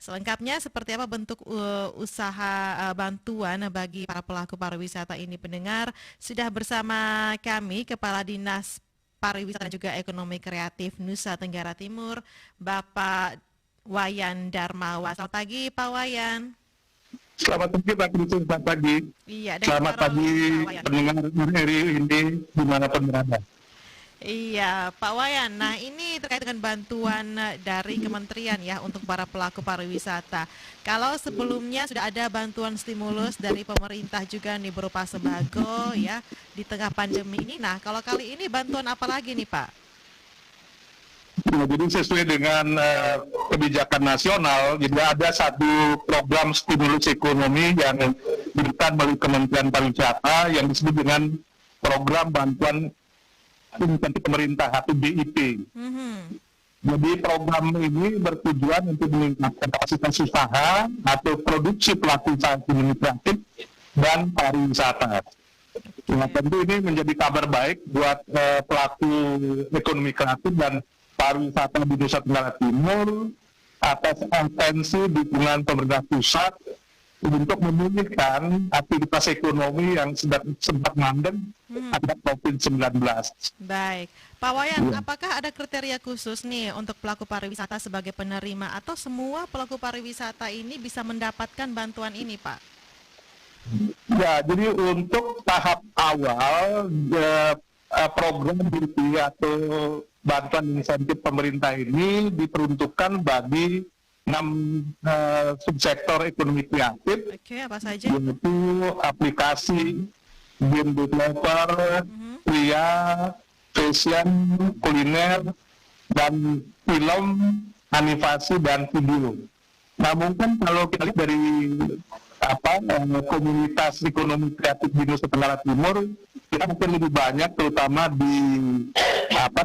Selengkapnya seperti apa bentuk usaha bantuan bagi para pelaku pariwisata ini pendengar sudah bersama kami Kepala Dinas Pariwisata dan juga Ekonomi Kreatif Nusa Tenggara Timur, Bapak Wayan Darmawan. Selamat pagi Pak Wayan. Selamat pagi Pak Kristo, selamat pagi. Iya, dan Selamat pagi pendengar RRI ini dimanapun berada. Iya, Pak Wayan. Nah, ini terkait dengan bantuan dari kementerian ya untuk para pelaku pariwisata. Kalau sebelumnya sudah ada bantuan stimulus dari pemerintah juga nih berupa sembako ya di tengah pandemi ini. Nah, kalau kali ini bantuan apa lagi nih, Pak? Nah, jadi sesuai dengan kebijakan nasional, jadi ada satu program stimulus ekonomi yang diberikan melalui Kementerian Pariwisata yang disebut dengan program bantuan insentif pemerintah atau BIP. Jadi program ini bertujuan untuk meningkatkan kapasitas usaha atau produksi pelaku usaha ekonomi kreatif dan pariwisata. Nah, tentu ini menjadi kabar baik buat pelaku ekonomi kreatif dan pariwisata di Nusa Tenggara Timur atas atensi dukungan pemerintah pusat untuk memulihkan aktivitas ekonomi yang sempat mandek akibat COVID-19. Baik, Pak Wayan, apakah ada kriteria khusus nih untuk pelaku pariwisata sebagai penerima atau semua pelaku pariwisata ini bisa mendapatkan bantuan ini, Pak? Ya, jadi untuk tahap awal program BP atau bantuan insentif pemerintah ini diperuntukkan bagi 6 subsektor ekonomi kreatif. Oke, apa saja? Yaitu aplikasi, game developer, kria, fashion, kuliner, dan film, animasi, dan video. Nah, mungkin kalau kita lihat dari komunitas ekonomi kreatif di Nusa Tenggara Timur, kita mungkin lebih banyak terutama di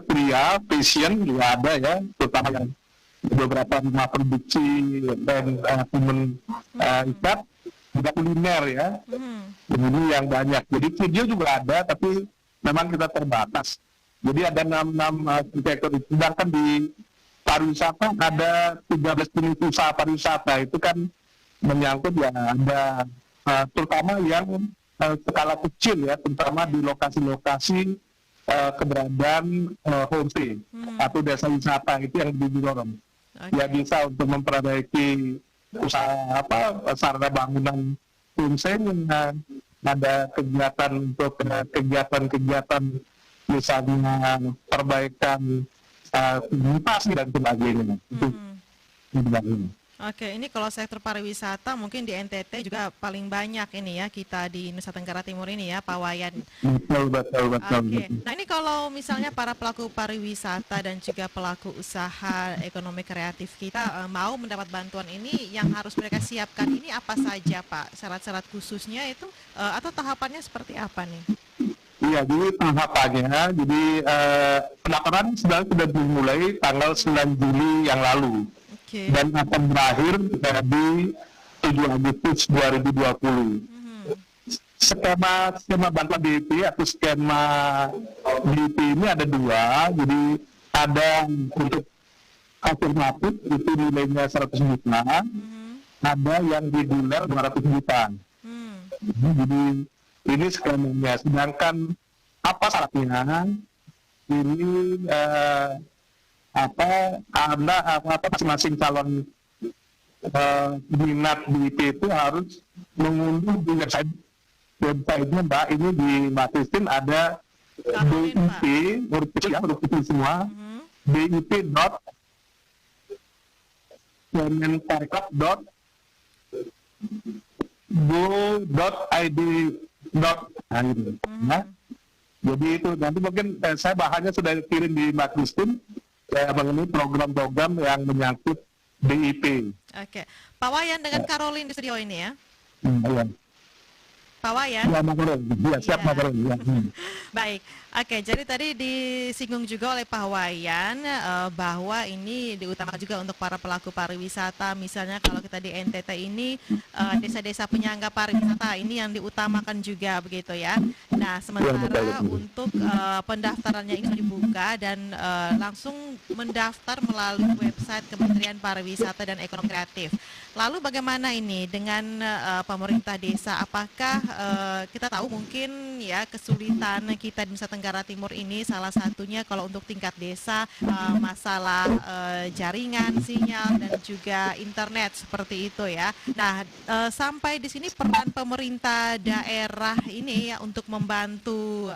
kria, fashion juga ada ya, terutama yang beberapa rumah produksi dan ikat, juga kuliner ya. Ini yang banyak. Jadi video juga ada, tapi memang kita terbatas. Jadi ada 6 sektor. Sedangkan di pariwisata ada 13 jenis usaha pariwisata. Itu kan menyangkut ya ada terutama yang skala kecil ya, terutama di lokasi-lokasi keberadaan homestay atau desa wisata, itu yang didorong. Ya bisa untuk memperbaiki usaha sarana bangunan homestay, ada kegiatan untuk kegiatan misalnya perbaikan komunitas dan sebagainya. Itu Oke, ini kalau sektor pariwisata mungkin di NTT juga paling banyak ini ya, kita di Nusa Tenggara Timur ini ya, Pak Wayan. Betul. Oke, nah ini kalau misalnya para pelaku pariwisata dan juga pelaku usaha ekonomi kreatif kita mau mendapat bantuan ini, yang harus mereka siapkan ini apa saja, Pak? Syarat-syarat khususnya itu atau tahapannya seperti apa nih? Iya, jadi tahapannya, jadi pendaftaran sudah dimulai tanggal 9 Juli yang lalu. Dan akan berakhir di 7 Agustus 2020. Skema bantuan BIP atau skema BIP ini ada 2. Jadi ada untuk afirmatif itu nilainya 100 juta, ada yang reguler 200 juta. Jadi ini skemanya. Sedangkan apa syaratnya? Ini masing-masing calon minat BIP itu harus mengunduh di website-nya, Mbak. Ini di Mbak Christine ada BIP, huruf kecil semua, bip.kemenparekraf.go.id. Jadi itu nanti mungkin saya bahannya sudah kirim di Mbak Christine mengenai program-program yang menyangkut BIP. Oke, Pak Wayan dengan Caroline di studio ini ya. Pak Wayan. Ya, Mbak Karol. Ya, siap Iya. Mbak Karol. Ya. Baik, oke. Jadi tadi disinggung juga oleh Pak Wayan bahwa ini diutamakan juga untuk para pelaku pariwisata. Misalnya kalau kita di NTT ini desa-desa penyangga pariwisata ini yang diutamakan juga begitu ya. Nah, Ya, betul, sementara betul. untuk pendaftarannya ini sudah dibuka dan langsung mendaftar melalui website Kementerian Pariwisata dan Ekonomi Kreatif. Lalu bagaimana ini dengan pemerintah desa? Apakah kita tahu mungkin ya kesulitan kita di Nusa Tenggara Timur ini salah satunya kalau untuk tingkat desa masalah jaringan, sinyal dan juga internet seperti itu ya. Nah, sampai di sini peran pemerintah daerah ini ya untuk membantu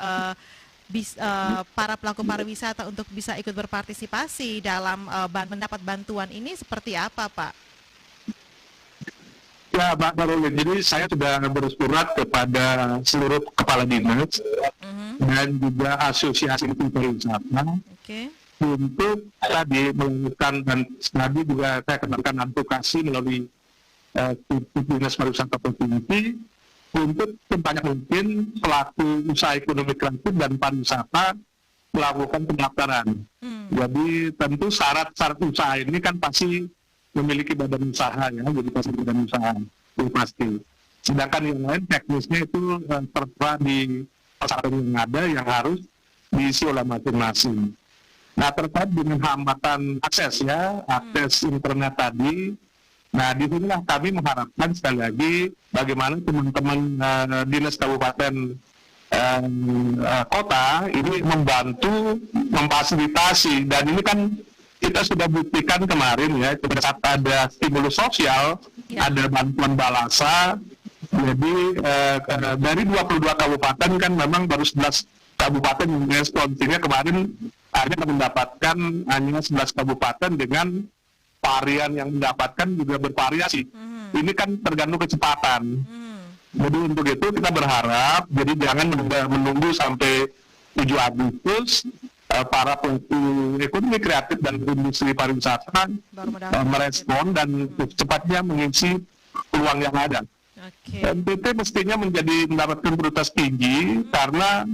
para pelaku pariwisata untuk bisa ikut berpartisipasi dalam mendapat bantuan ini seperti apa, Pak? Ya, Mbak Karol. Jadi saya sudah bersurat kepada seluruh kepala dinas Mhm. dan juga asosiasi pariwisata Oke. untuk tadi melakukan, dan tadi juga saya kenalkan advokasi melalui dinas pariwisata provinsi untuk sebanyak mungkin pelaku usaha ekonomi kreatif dan pariwisata melakukan pendaftaran. Hmm. Jadi tentu syarat-syarat usaha ini kan pasti memiliki badan usaha ya, jadi pasti badan usaha itu pasti. Sedangkan yang lain teknisnya itu tertera di persyaratan yang ada yang harus diisi oleh masing-masing. Nah, terkait dengan hambatan akses ya, akses internet tadi, nah di sinilah kami mengharapkan sekali lagi bagaimana teman-teman dinas kabupaten kota ini membantu memfasilitasi, dan ini kan kita sudah buktikan kemarin ya, pada saat ada stimulus sosial, Ya. ada bantuan balasa. Jadi dari 22 kabupaten kan memang baru 11 kabupaten yang respon, sehingga kemarin hanya mendapatkan hanya 11 kabupaten dengan varian yang mendapatkan juga bervariasi. Ini kan tergantung kecepatan. Jadi untuk itu kita berharap, jadi jangan menunggu sampai 7 Agustus para pelaku ekonomi kreatif dan industri pariwisata Baru mendaftar. merespon dan cepatnya mengisi peluang yang ada. Oke. NTT mestinya mendapatkan prioritas tinggi karena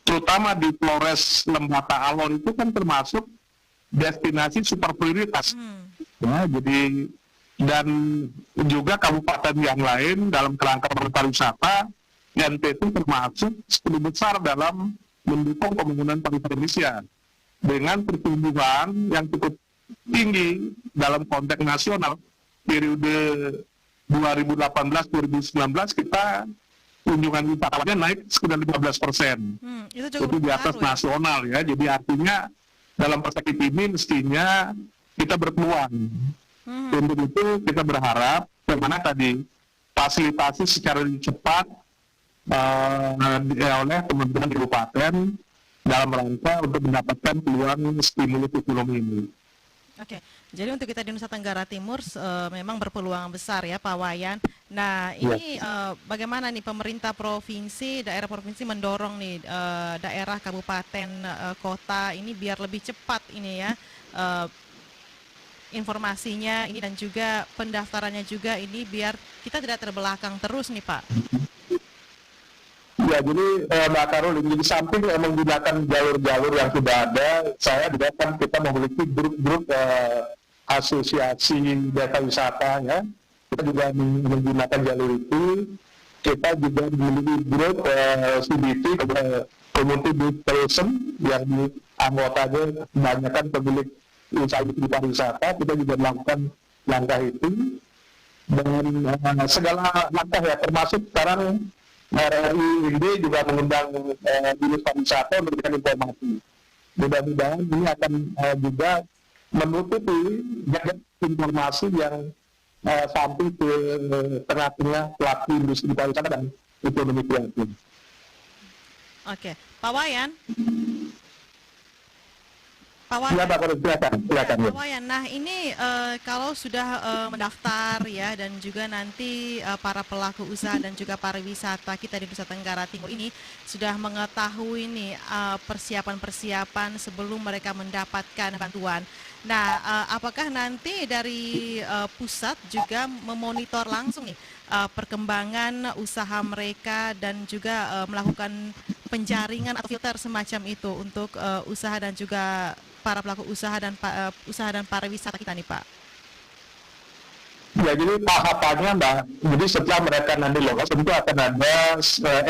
terutama di Flores Lembata Alor itu kan termasuk destinasi super prioritas. Ya, jadi dan juga kabupaten yang lain dalam kerangka pariwisata, NTT termasuk 10 besar dalam mendukung pembangunan pariwisata Indonesia dengan pertumbuhan yang cukup tinggi dalam konteks nasional. Periode 2018-2019 kita kunjungan wisatawannya naik sekitar 15%. Itu cukup Itu di atas berpengaruh ya? nasional ya. Jadi artinya dalam perspektif ini mestinya kita berpeluang. Untuk itu kita berharap bagaimana tadi fasilitasi secara cepat oleh teman-teman di kabupaten dalam rangka untuk mendapatkan peluang stimulus ekonomi ini. Oke, jadi untuk kita di Nusa Tenggara Timur memang berpeluang besar ya Pak Wayan. Nah ini bagaimana nih pemerintah provinsi, daerah provinsi mendorong nih daerah kabupaten kota ini biar lebih cepat ini ya informasinya ini dan juga pendaftarannya juga ini biar kita tidak terbelakang terus nih Pak. Ya, jadi Mbak Karol, di samping menggunakan jalur-jalur yang sudah ada, saya juga kan kita memiliki grup-grup asosiasi desa wisata ya. Kita juga menggunakan jalur itu. Kita juga memiliki grup CBT, Community Based Tourism, yang di anggotanya kebanyakan pemilik usaha di pariwisata. Kita juga melakukan langkah itu. Dan segala langkah ya, termasuk sekarang RRI juga mengundang dinas pariwisata untuk memberikan informasi. Mudah-mudahan ini akan juga menutupi jagat informasi yang sampai ke tengah-tengah pelaku industri pariwisata dan ekonomi kreatif. Oke, Pak Wayan. Pak Ya, Wayan. Pak Karol, silakan. Pak Wayan, nah ini kalau sudah mendaftar ya dan juga nanti para pelaku usaha dan juga pariwisata kita di Nusa Tenggara Timur ini sudah mengetahui nih persiapan-persiapan sebelum mereka mendapatkan bantuan. Nah, apakah nanti dari pusat juga memonitor langsung nih perkembangan usaha mereka dan juga melakukan penjaringan atau filter semacam itu untuk usaha dan juga para pelaku usaha dan usaha dan pariwisata kita nih Pak? Ya, jadi tahapannya Mbak, jadi setelah mereka nanti lolos, tentu akan ada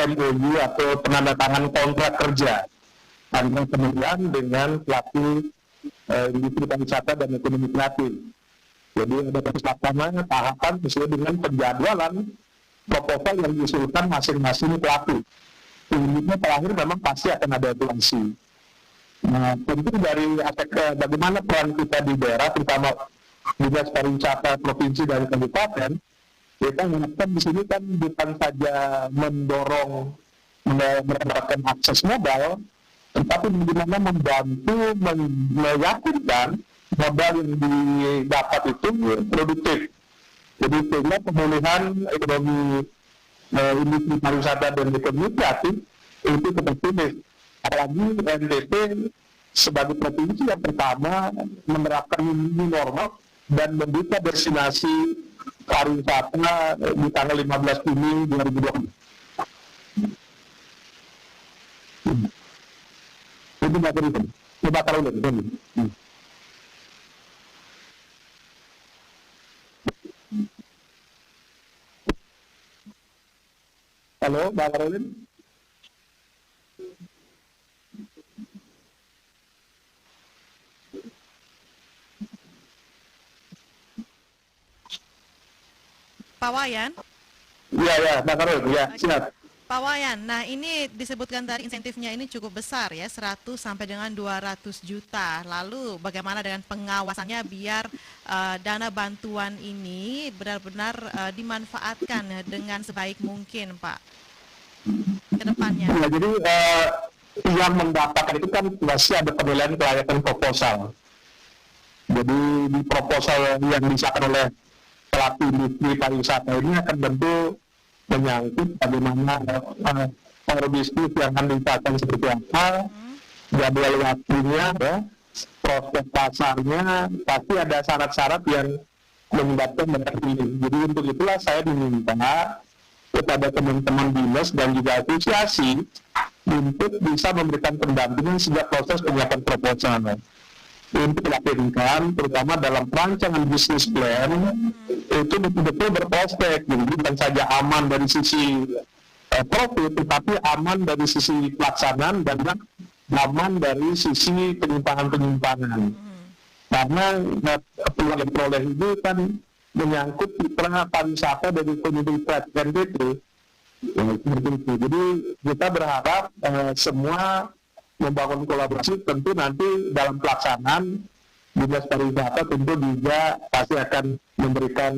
MOU atau penandatangan kontrak kerja antara kementerian dengan pelaku industri pariwisata dan ekonomi kreatif. Jadi ada proses laksana tahapan sesuai dengan penjadwalan proposal yang diusulkan masing-masing pelaku. Selanjutnya terakhir memang pasti akan ada evaluasi. Nah, tentu dari aspek bagaimana peran kita di daerah, terutama dinas pariwisata provinsi dan kabupaten, kita mengharapkan di sini kan bukan saja mendorong mendapatkan akses modal, tetapi bagaimana membantu meyakinkan modal yang didapat itu produktif. Jadi sehingga pemulihan ekonomi industri pariwisata dan ekonomi kreatif itu tetap optimis. Apalagi NTT sebagai provinsi yang pertama menerapkan new normal dan membuka destinasi pariwisata di tanggal 15 Juni 2020. Itu bakal itu. Coba kalau itu. Halo, Mbak Karolin. Pak Wayan? Iya, ya, Mbak Karolin. Ya, siap. Pak Wayan, nah ini disebutkan tadi insentifnya ini cukup besar ya, 100 sampai dengan 200 juta. Lalu bagaimana dengan pengawasannya biar dana bantuan ini benar-benar dimanfaatkan ya, dengan sebaik mungkin, Pak, ke depannya? Ya, jadi yang mendapatkan itu kan masih ada penilaian kelayakan proposal. Jadi di proposal yang disahkan oleh pelaku industri pariwisata ini akan tentu menyangkut bagaimana bisnis yang akan dicapai seperti apa, jadwal waktunya, ya, prospek pasarnya, pasti ada syarat-syarat yang menyebabkan mereka pilih. Jadi untuk itulah saya diminta kepada teman-teman dinas dan juga asosiasi untuk bisa memberikan pendampingan sejak proses penyiapan proposal untuk dilakukan, terutama dalam perancangan bisnis plan itu betul-betul berprospek, jadi bukan saja aman dari sisi profit, tetapi aman dari sisi pelaksanaan dan aman dari sisi penyimpangan-penyimpangan. Karena peluang yang peroleh itu kan menyangkut citra pariwisata dari ekonomi kreatif NTT. Seperti itu. Jadi kita berharap semua membangun kolaborasi, tentu nanti dalam pelaksanaan dinas pariwisata tentu juga pasti akan memberikan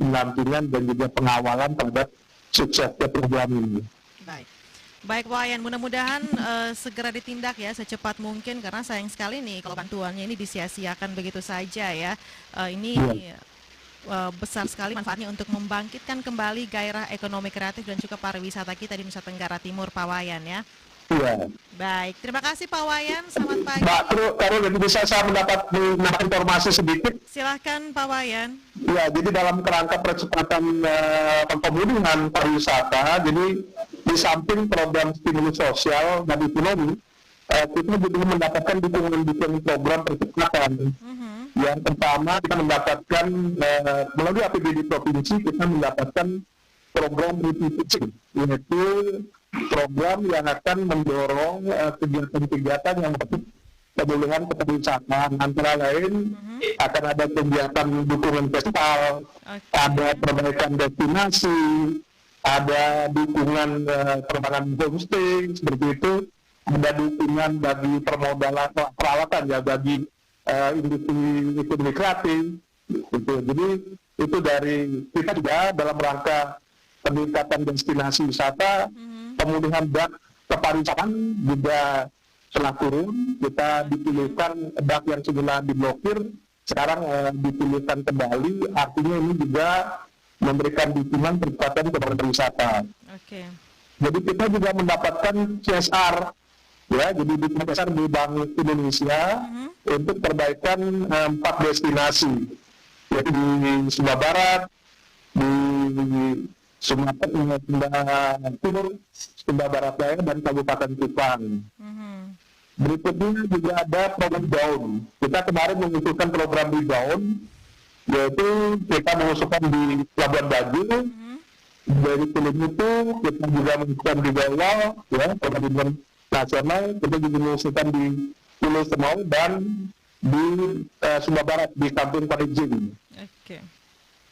pendampingan dan juga pengawalan terhadap suksesnya program ini. Baik Pak Wayan, mudah-mudahan segera ditindak ya secepat mungkin, karena sayang sekali nih kalau bantuannya ini disia-siakan begitu saja ya. Ini besar sekali manfaatnya untuk membangkitkan kembali gairah ekonomi kreatif dan juga pariwisata kita di Nusa Tenggara Timur, Pak Wayan ya. Iya. Baik, terima kasih Pak Wayan, selamat pagi. Mbak, kalau bisa saya mendapat informasi sedikit? Silahkan Pak Wayan. Ya, jadi dalam kerangka percepatan pemulihan pariwisata, jadi di samping program stimulus sosial dan ekonomi, kita juga mendapatkan dukungan program percepatan. Yang pertama kita mendapatkan melalui APBD provinsi kita mendapatkan program restitusi, yaitu program yang akan mendorong kegiatan-kegiatan yang berbentuk pemulihan kepariwisataan, antara lain akan ada kegiatan dukungan festival, ada perbaikan destinasi, ada dukungan penerbangan homestay seperti itu, ada dukungan bagi permodalan peralatan ya bagi industri ekonomi kreatif. Gitu. Jadi itu dari kita juga dalam rangka peningkatan destinasi wisata, pemulihan dak kepariwisataan juga telah turun. Kita dipilihkan dak yang semula diblokir, sekarang dipilihkan kembali. Artinya ini juga memberikan dukungan percepatan kepada pariwisata. Jadi kita juga mendapatkan CSR ya, jadi duta besar di Bank Indonesia untuk perbaikan 4 destinasi, yaitu di Sumba Barat, di Sumatera Sumba Timur, Sumba Barat Daya, dan Kabupaten Kupang. Berikutnya juga ada program rebound. Kita kemarin mengusulkan program rebound, yaitu kita mengusulkan di Labuan Bajo. Dari film itu kita juga mengusulkan di Bawah, ya, program nasional. Kita juga mengusulkan di Pulau Semau dan di Sumba Barat di Kampung Parijing.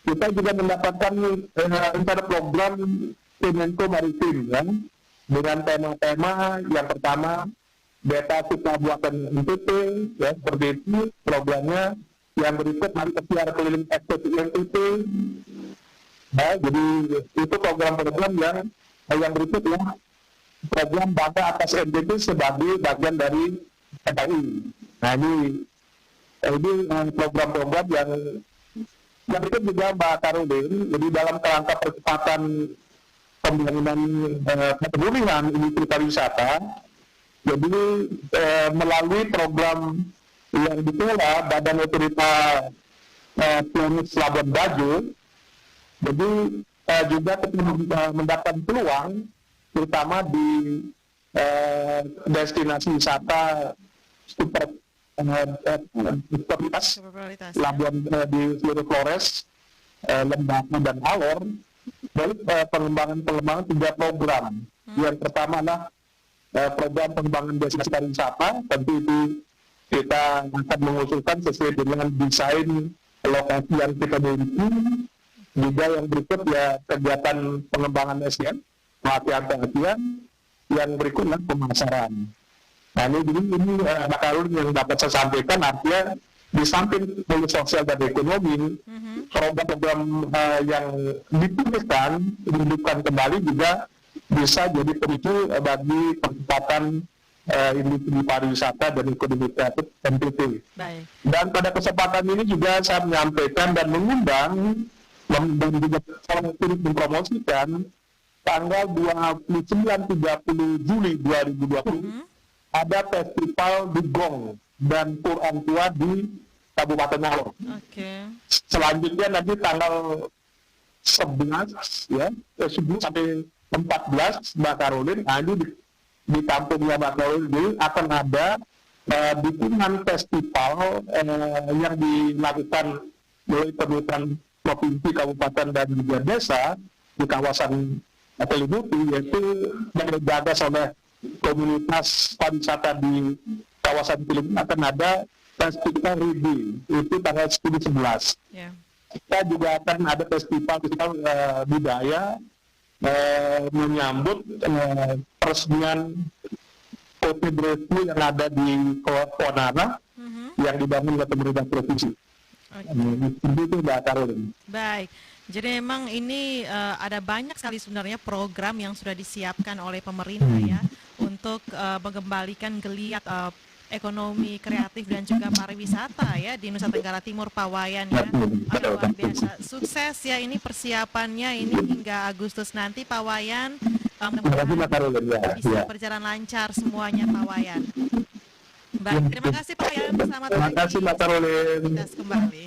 Kita juga mendapatkan rencana program Kemenko Maritim, ya, dengan tema-tema yang pertama beta kita buatan NTT, ya, seperti itu programnya. Yang berikut nanti pesiar keliling ekspedisi NTT. Nah, jadi itu program-program yang berikut, ya, program bangga atas NTT sebagai bagian dari PKI. Nah, ini program-program yang berikut juga Mbak Karolin. Jadi dalam kerangka percepatan pembangunan pemulihan industri pariwisata, jadi melalui program yang dikelola Badan Otorita Planis Labuan Bajo, jadi juga mendapat peluang terutama di destinasi wisata super prioritas Labuan di seluruh Flores, Lembata dan Alor, dari pengembangan 3 program. Yang pertama adalah program pengembangan destinasi pariwisata. Tentu itu kita akan mengusulkan sesuai dengan desain lokasi yang kita miliki. Juga yang berikut, ya, kegiatan pengembangan SDM, pelatihan-pelatihan. Yang berikutnya pemasaran. Nah, ini Karun yang dapat saya sampaikan, artinya di samping politik sosial dan ekonomi, program-program yang dipikirkan, dihidupkan kembali juga bisa jadi pemicu bagi percepatan industri pariwisata dan ekonomi kreatif NTT. Dan pada kesempatan ini juga saya menyampaikan dan mengundang dan juga mempromosikan tanggal 29-30 Juli 2020 ada festival Dugong dan Quran Tua di Kabupaten Alor. Selanjutnya nanti tanggal 11, ya, 10 sampai 14 Mbak Karolin, ini di kampungnya Mbak Karolin ini akan ada dukungan festival yang dilakukan oleh pemerintah provinsi, kabupaten, dan juga desa di kawasan Kelimutu, yaitu yang digagas oleh komunitas pariwisata di kawasan Kelimutu. Akan ada festival Ridi, itu tanggal 10-11. Kita juga akan ada festival budaya menyambut peresmian Kopi Bresu yang ada di Konara yang dibangun oleh pemerintah provinsi. Itu Mbak Karolin. Baik, jadi memang ini ada banyak sekali sebenarnya program yang sudah disiapkan oleh pemerintah, ya, untuk mengembalikan geliat ekonomi kreatif dan juga pariwisata, ya, di Nusa Tenggara Timur, Pawayan, ya. Luar biasa, sukses, ya, ini persiapannya ini hingga Agustus nanti Pawayan. Bisa berjalan lancar semuanya Pawayan. Baik, terima kasih Pak Wayan, selamat pagi. Terima kasih Mbak Karolin. Kembali.